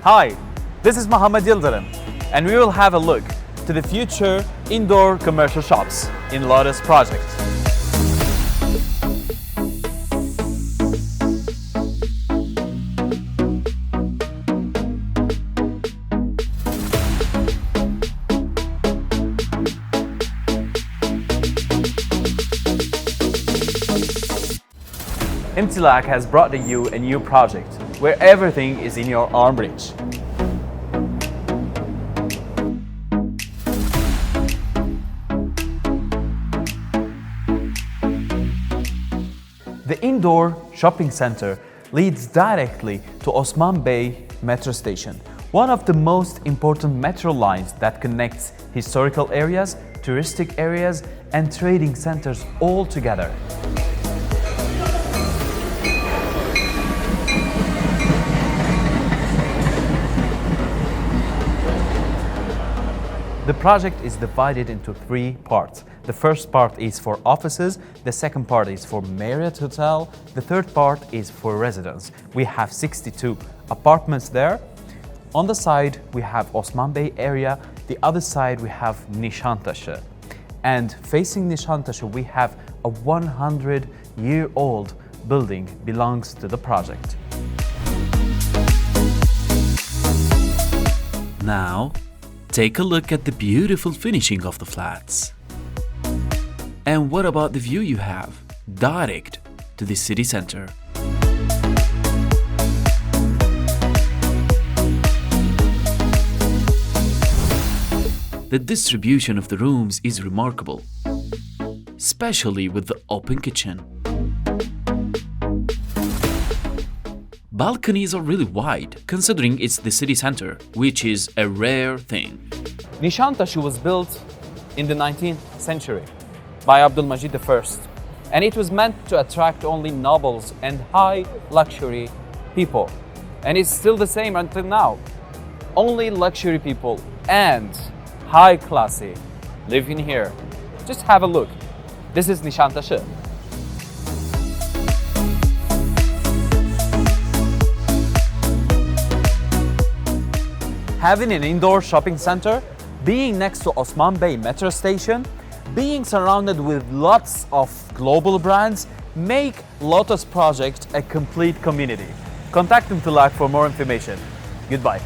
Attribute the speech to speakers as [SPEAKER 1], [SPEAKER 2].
[SPEAKER 1] Hi, this is Muhammad Yildirim, and we will have a look to the future indoor commercial shops in Lotus project. Imtilak has brought you a new project where everything is in your arm reach. The indoor shopping center leads directly to Osmanbey metro station, one of the most important metro lines that connects historical areas, touristic areas, and trading centers all together. The project is divided into three parts. The first part is for offices, the second part is for Marriott Hotel, the third part is for residents. We have 62 apartments there. On the side we have Osmanbey area, the other side we have Nishantashi. And facing Nishantashi we have a 100-year-old building belongs to the project.
[SPEAKER 2] Now, take a look at the beautiful finishing of the flats. And what about the view you have? Direct to the city center. The distribution of the rooms is remarkable, especially with the open kitchen. Balconies are really wide, considering it's the city center, which is a rare thing.
[SPEAKER 1] Nishantashi was built in the 19th century by Abdülmecid I, and it was meant to attract only nobles and high luxury people. And it's still the same until now. Only luxury people and high classy live in here. Just have a look. This is Nishantashi. Having an indoor shopping center, being next to Osmanbey metro station, being surrounded with lots of global brands make Lotus project a complete community. Contact Imtilak for more information. Goodbye.